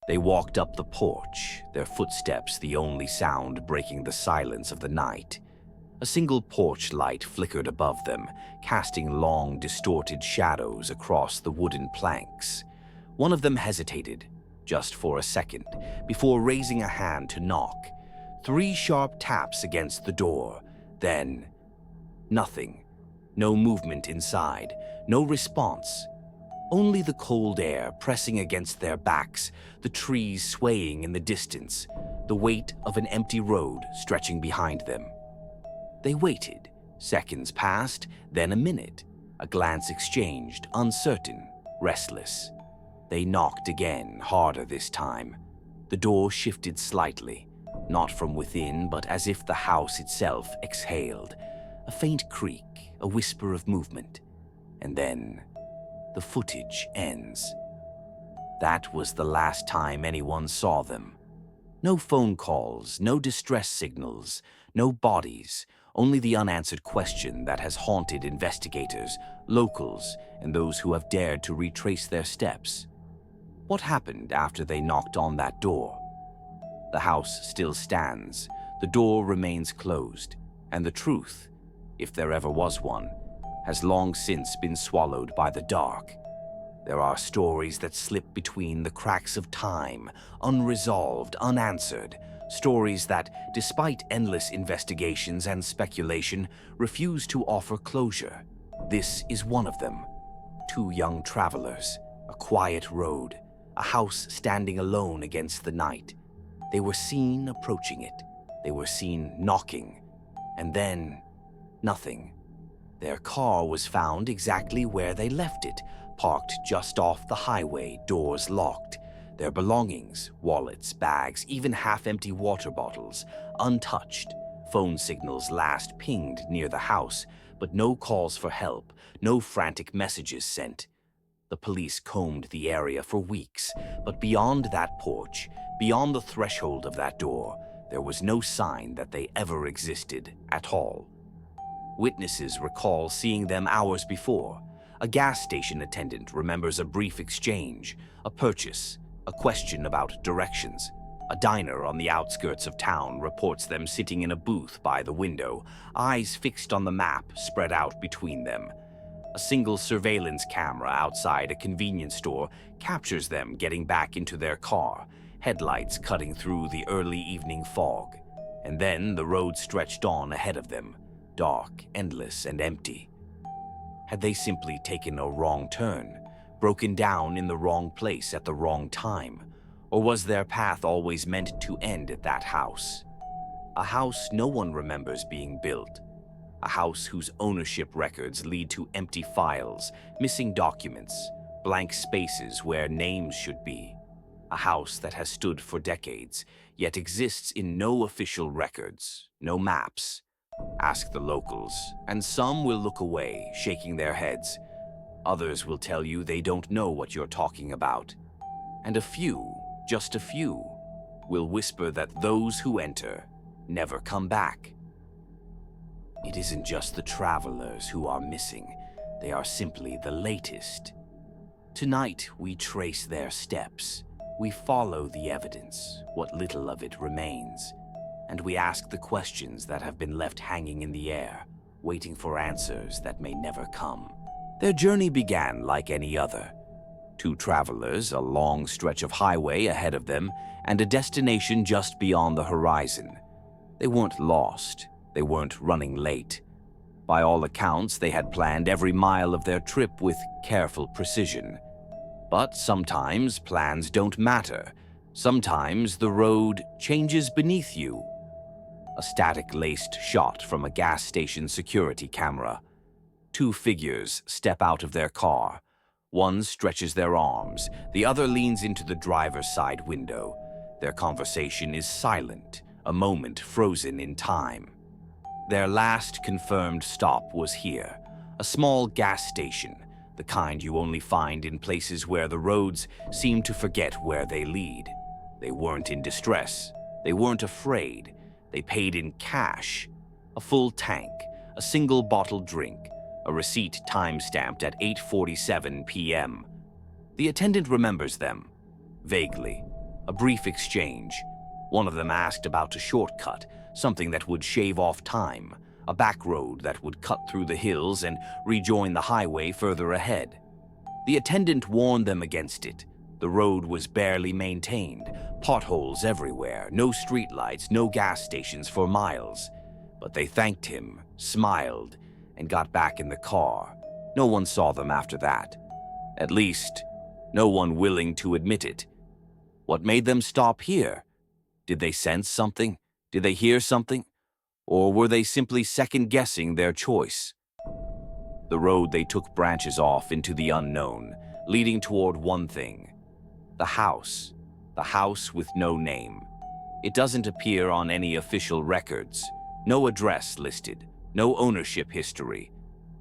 They walked up the porch, their footsteps the only sound breaking the silence of the night. A single porch light flickered above them, casting long, distorted shadows across the wooden planks. One of them hesitated, just for a second, before raising a hand to knock. 3 sharp taps against the door, then nothing. No movement inside, no response. Only the cold air pressing against their backs, the trees swaying in the distance, the weight of an empty road stretching behind them. They waited. Seconds passed, then a minute. A glance exchanged, uncertain, restless. They knocked again, harder this time. The door shifted slightly, not from within, but as if the house itself exhaled. A faint creak, a whisper of movement. And then the footage ends. That was the last time anyone saw them. No phone calls, no distress signals, no bodies, only the unanswered question that has haunted investigators, locals, and those who have dared to retrace their steps. What happened after they knocked on that door? The house still stands, the door remains closed, and the truth, if there ever was one, has long since been swallowed by the dark. There are stories that slip between the cracks of time, unresolved, unanswered, stories that, despite endless investigations and speculation, refuse to offer closure. This is one of them. 2 young travelers, a quiet road, a house standing alone against the night. They were seen approaching it. They were seen knocking. And then, nothing. Their car was found exactly where they left it, parked just off the highway, doors locked. Their belongings, wallets, bags, even half-empty water bottles, untouched. Phone signals last pinged near the house, but no calls for help, no frantic messages sent. The police combed the area for weeks, but beyond that porch, beyond the threshold of that door, there was no sign that they ever existed at all. Witnesses recall seeing them hours before. A gas station attendant remembers a brief exchange, a purchase, a question about directions. A diner on the outskirts of town reports them sitting in a booth by the window, eyes fixed on the map spread out between them. A single surveillance camera outside a convenience store captures them getting back into their car, headlights cutting through the early evening fog. And then the road stretched on ahead of them, dark, endless, and empty. Had they simply taken a wrong turn, broken down in the wrong place at the wrong time? Or was their path always meant to end at that house? A house no one remembers being built. A house whose ownership records lead to empty files, missing documents, blank spaces where names should be. A house that has stood for decades, yet exists in no official records, no maps. Ask the locals, and some will look away, shaking their heads. Others will tell you they don't know what you're talking about. And a few, just a few, will whisper that those who enter never come back. It isn't just the travelers who are missing, they are simply the latest. Tonight we trace their steps, we follow the evidence, what little of it remains, and we ask the questions that have been left hanging in the air, waiting for answers that may never come. Their journey began like any other. 2 travelers, a long stretch of highway ahead of them, and a destination just beyond the horizon. They weren't lost. They weren't running late. By all accounts, they had planned every mile of their trip with careful precision. But sometimes plans don't matter. Sometimes the road changes beneath you. A static-laced shot from a gas station security camera. 2 figures step out of their car. One stretches their arms, the other leans into the driver's side window. Their conversation is silent, a moment frozen in time. Their last confirmed stop was here, a small gas station, the kind you only find in places where the roads seem to forget where they lead. They weren't in distress. They weren't afraid. They paid in cash. A full tank, a single bottled drink, a receipt time-stamped at 8:47 p.m. The attendant remembers them, vaguely. A brief exchange. One of them asked about a shortcut, something that would shave off time, a back road that would cut through the hills and rejoin the highway further ahead. The attendant warned them against it. The road was barely maintained, potholes everywhere, no streetlights, no gas stations for miles. But they thanked him, smiled, and got back in the car. No one saw them after that. At least, no one willing to admit it. What made them stop here? Did they sense something? Did they hear something? Or were they simply second-guessing their choice? The road they took branches off into the unknown, leading toward one thing. The house with no name. It doesn't appear on any official records. No address listed, no ownership history.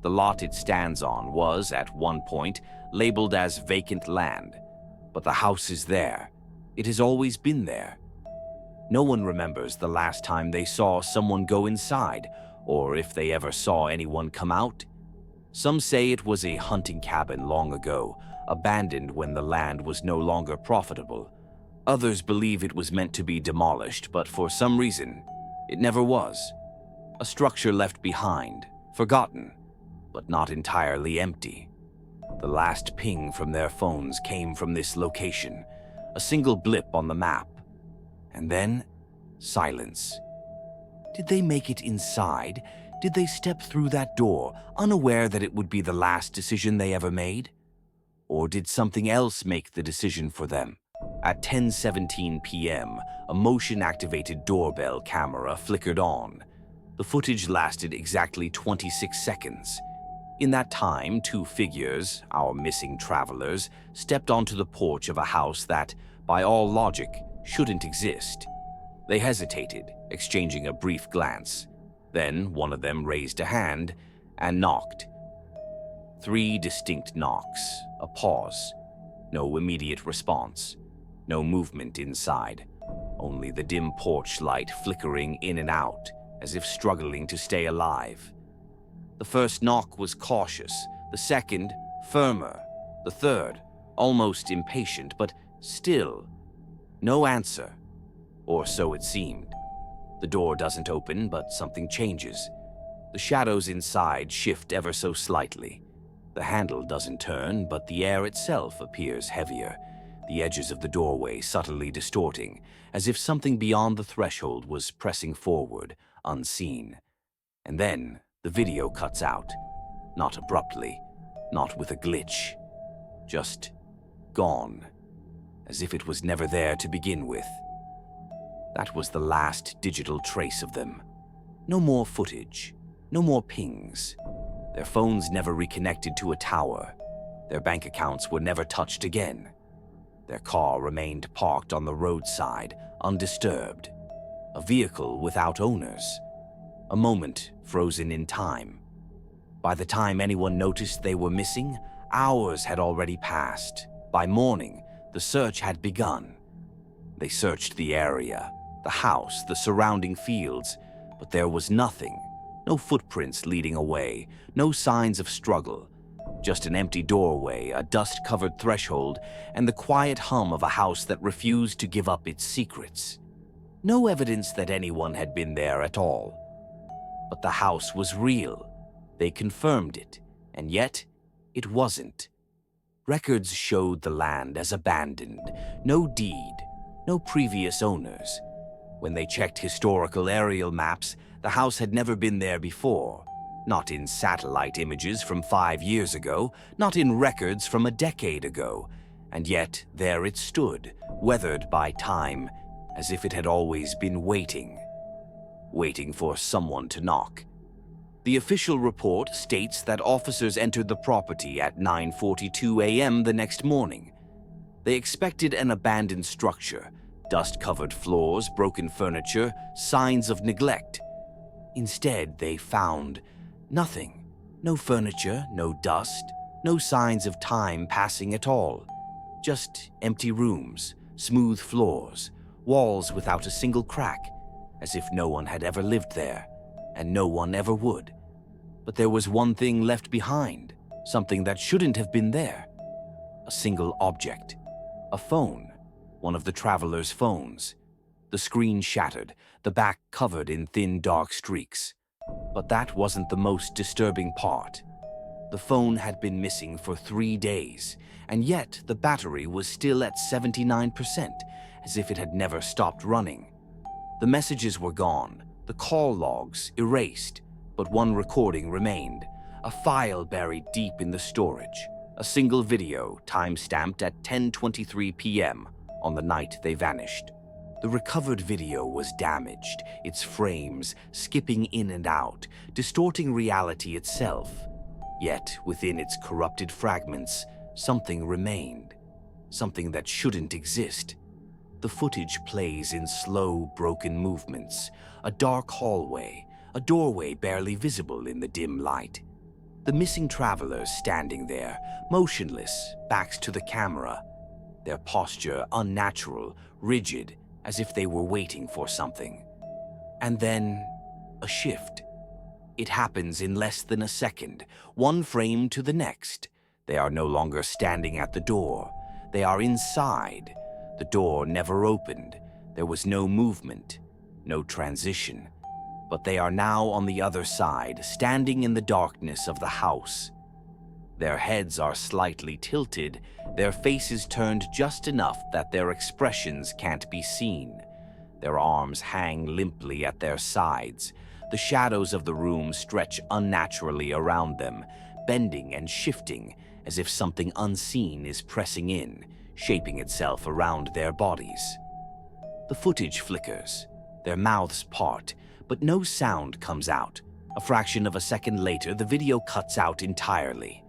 The lot it stands on was, at one point, labeled as vacant land. But the house is there. It has always been there. No one remembers the last time they saw someone go inside, or if they ever saw anyone come out. Some say it was a hunting cabin long ago, abandoned when the land was no longer profitable. Others believe it was meant to be demolished, but for some reason, it never was. A structure left behind, forgotten, but not entirely empty. The last ping from their phones came from this location, a single blip on the map. And then, silence. Did they make it inside? Did they step through that door, unaware that it would be the last decision they ever made? Or did something else make the decision for them? At 10:17 p.m., a motion-activated doorbell camera flickered on. The footage lasted exactly 26 seconds. In that time, two figures, our missing travelers, stepped onto the porch of a house that, by all logic, shouldn't exist. They hesitated, exchanging a brief glance. Then one of them raised a hand and knocked. 3 distinct knocks, a pause. No immediate response. No movement inside. Only the dim porch light flickering in and out, as if struggling to stay alive. The first knock was cautious, the second, firmer, the third, almost impatient, but still, no answer. Or so it seemed. The door doesn't open, but something changes. The shadows inside shift ever so slightly. The handle doesn't turn, but the air itself appears heavier, the edges of the doorway subtly distorting, as if something beyond the threshold was pressing forward, unseen. And then the video cuts out. Not abruptly, not with a glitch. Just gone, as if it was never there to begin with. That was the last digital trace of them. No more footage, no more pings. Their phones never reconnected to a tower. Their bank accounts were never touched again. Their car remained parked on the roadside, undisturbed. A vehicle without owners. A moment frozen in time. By the time anyone noticed they were missing, hours had already passed. By morning, the search had begun. They searched the area, the house, the surrounding fields, but there was nothing. No footprints leading away, no signs of struggle. Just an empty doorway, a dust-covered threshold, and the quiet hum of a house that refused to give up its secrets. No evidence that anyone had been there at all. But the house was real. They confirmed it, and yet it wasn't. Records showed the land as abandoned, no deed, no previous owners. When they checked historical aerial maps, the house had never been there before. Not in satellite images from 5 years ago, not in records from a decade ago. And yet there it stood, weathered by time, as if it had always been waiting. Waiting for someone to knock. The official report states that officers entered the property at 9:42 a.m. the next morning. They expected an abandoned structure, dust-covered floors, broken furniture, signs of neglect. Instead, they found nothing. No furniture, no dust, no signs of time passing at all. Just empty rooms, smooth floors, walls without a single crack, as if no one had ever lived there, and no one ever would. But there was one thing left behind, something that shouldn't have been there. A single object. A phone. one of the travelers' phones. The screen shattered, the back covered in thin dark streaks. But that wasn't the most disturbing part. The phone had been missing for 3 days, and yet the battery was still at 79%, as if it had never stopped running. The messages were gone, the call logs erased, but one recording remained, a file buried deep in the storage, a single video time-stamped at 10:23 p.m. on the night they vanished. The recovered video was damaged, its frames skipping in and out, distorting reality itself. Yet, within its corrupted fragments, something remained, something that shouldn't exist. The footage plays in slow, broken movements, a dark hallway, a doorway barely visible in the dim light. The missing travelers standing there, motionless, backs to the camera, their posture unnatural, rigid, as if they were waiting for something. And then, a shift. It happens in less than a second, one frame to the next. They are no longer standing at the door. They are inside. The door never opened. There was no movement, no transition. But they are now on the other side, standing in the darkness of the house. Their heads are slightly tilted, their faces turned just enough that their expressions can't be seen. Their arms hang limply at their sides. The shadows of the room stretch unnaturally around them, bending and shifting as if something unseen is pressing in, shaping itself around their bodies. The footage flickers, their mouths part, but no sound comes out. A fraction of a second later, the video cuts out entirely.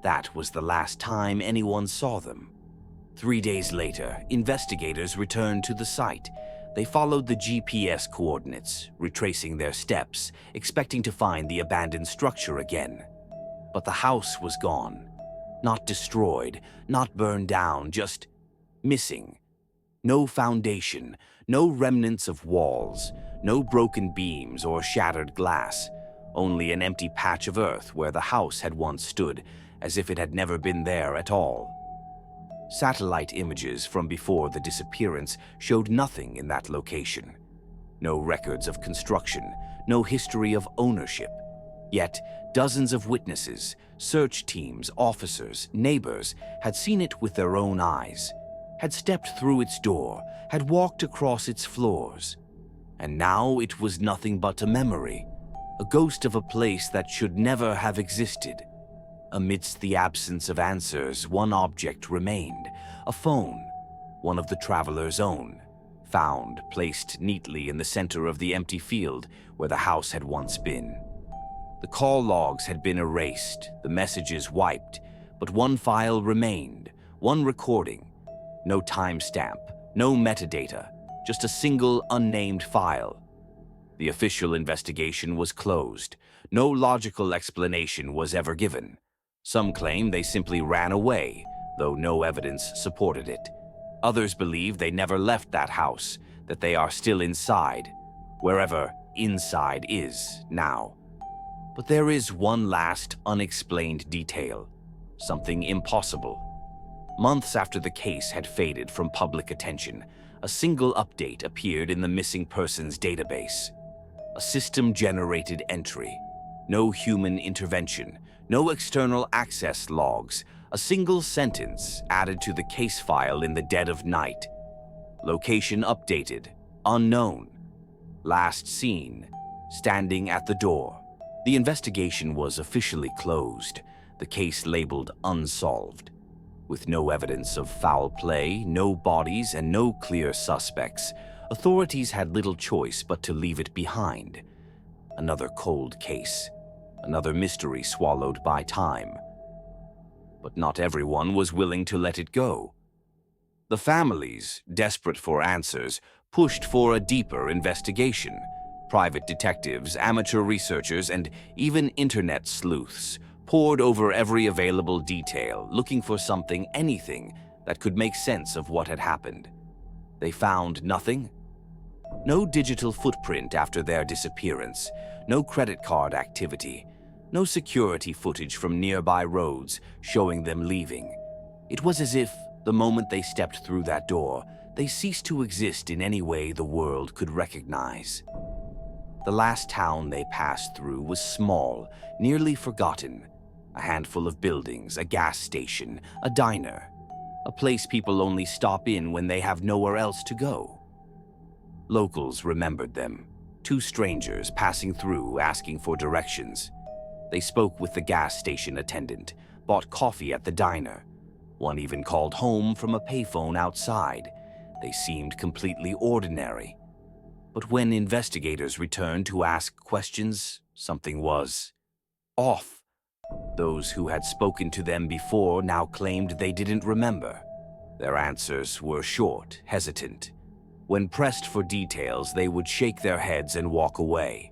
That was the last time anyone saw them. 3 days later, investigators returned to the site. They followed the GPS coordinates, retracing their steps, expecting to find the abandoned structure again. But the house was gone. Not destroyed, not burned down, just missing. No foundation, no remnants of walls, no broken beams or shattered glass, only an empty patch of earth where the house had once stood, as if it had never been there at all. Satellite images from before the disappearance showed nothing in that location. No records of construction, no history of ownership. Yet, dozens of witnesses, search teams, officers, neighbors had seen it with their own eyes, had stepped through its door, had walked across its floors. And now it was nothing but a memory, a ghost of a place that should never have existed. Amidst the absence of answers, one object remained, a phone, one of the travelers' own, found, placed neatly in the center of the empty field where the house had once been. The call logs had been erased, the messages wiped, but one file remained, one recording. No timestamp, no metadata, just a single unnamed file. The official investigation was closed. No logical explanation was ever given. Some claim they simply ran away, though no evidence supported it. Others believe they never left that house, that they are still inside, wherever inside is now. But there is one last unexplained detail, something impossible. Months after the case had faded from public attention, a single update appeared in the missing persons database. A system-generated entry. No human intervention, no external access logs, a single sentence added to the case file in the dead of night. Location updated, unknown. Last seen, standing at the door. The investigation was officially closed, the case labeled unsolved. With no evidence of foul play, no bodies, and no clear suspects, authorities had little choice but to leave it behind. Another cold case, another mystery swallowed by time. But not everyone was willing to let it go. The families, desperate for answers, pushed for a deeper investigation. Private detectives, amateur researchers, and even internet sleuths pored over every available detail, looking for something, anything, that could make sense of what had happened. They found nothing. No digital footprint after their disappearance, no credit card activity, no security footage from nearby roads showing them leaving. It was as if The moment they stepped through that door, they ceased to exist in any way the world could recognize. The last town they passed through was small, nearly forgotten. A handful of buildings, a gas station, a diner. A place people only stop in when they have nowhere else to go. Locals remembered them. Two strangers passing through asking for directions. They spoke with the gas station attendant, bought coffee at the diner. One even called home from a payphone outside. They seemed completely ordinary. But when investigators returned to ask questions, something was off. Those who had spoken to them before now claimed they didn't remember. Their answers were short, hesitant. When pressed for details, they would shake their heads and walk away.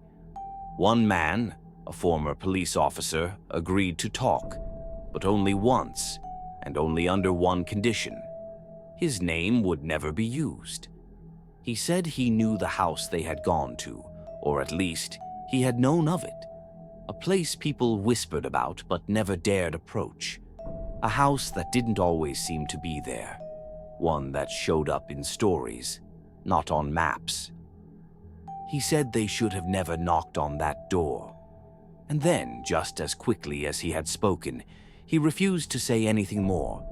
One man, a former police officer, agreed to talk, but only once, and only under one condition. His name would never be used. He said he knew the house they had gone to, or at least he had known of it. A place people whispered about but never dared approach. A house that didn't always seem to be there. One that showed up in stories, not on maps. He said they should have never knocked on that door. And then, just as quickly as he had spoken, he refused to say anything more.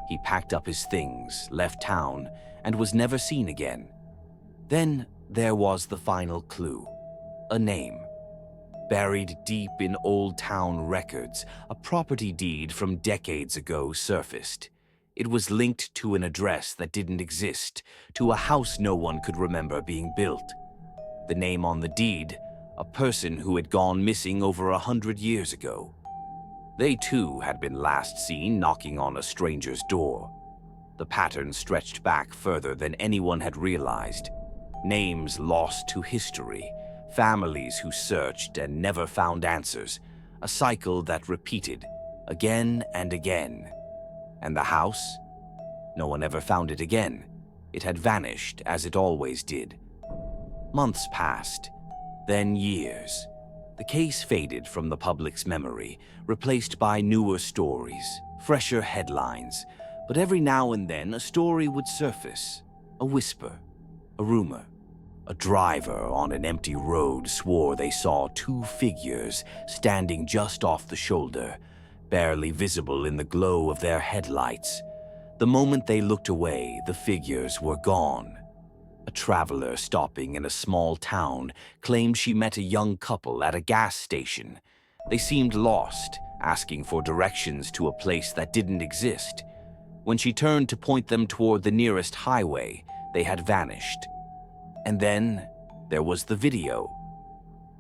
He packed up his things, left town, and was never seen again. Then there was the final clue. A name. Buried deep in old town records, a property deed from decades ago surfaced. It was linked to an address that didn't exist, to a house no one could remember being built. The name on the deed, a person who had gone missing over 100 years ago. They too had been last seen knocking on a stranger's door. The pattern stretched back further than anyone had realized. Names lost to history, families who searched and never found answers, a cycle that repeated again and again. And the house? No one ever found it again. It had vanished as it always did. Months passed, then years. The case faded from the public's memory, replaced by newer stories, fresher headlines. But every now and then a story would surface, a whisper, a rumor. A driver on an empty road swore they saw two figures standing just off the shoulder, barely visible in the glow of their headlights. The moment they looked away, the figures were gone. A traveler stopping in a small town claimed she met a young couple at a gas station. They seemed lost, asking for directions to a place that didn't exist. When she turned to point them toward the nearest highway, they had vanished. And then there was the video.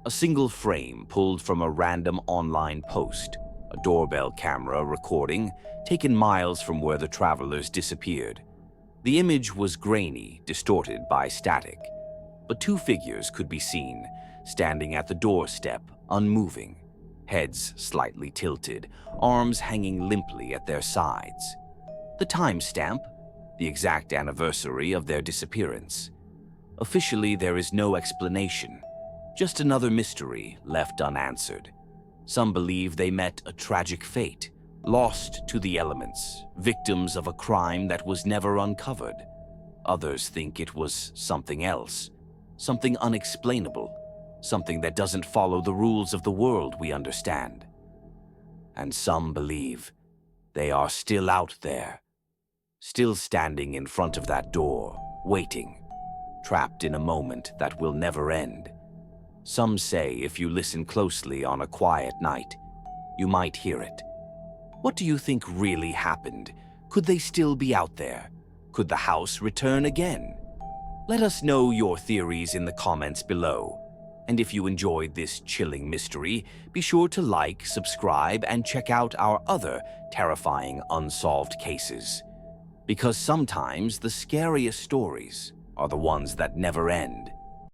A single frame pulled from a random online post, a doorbell camera recording, taken miles from where the travelers disappeared. The image was grainy, distorted by static, but two figures could be seen, standing at the doorstep, unmoving, heads slightly tilted, arms hanging limply at their sides. The timestamp, the exact anniversary of their disappearance. Officially, there is no explanation, just another mystery left unanswered. Some believe they met a tragic fate, lost to the elements, victims of a crime that was never uncovered. Others think it was something else, something unexplainable, something that doesn't follow the rules of the world we understand. And some believe they are still out there, still standing in front of that door, waiting. Trapped in a moment that will never end. Some say if you listen closely on a quiet night, you might hear it. What do you think really happened? Could they still be out there? Could the house return again? Let us know your theories in the comments below. And if you enjoyed this chilling mystery, be sure to like, subscribe, and check out our other terrifying unsolved cases. Because sometimes the scariest stories are the ones that never end.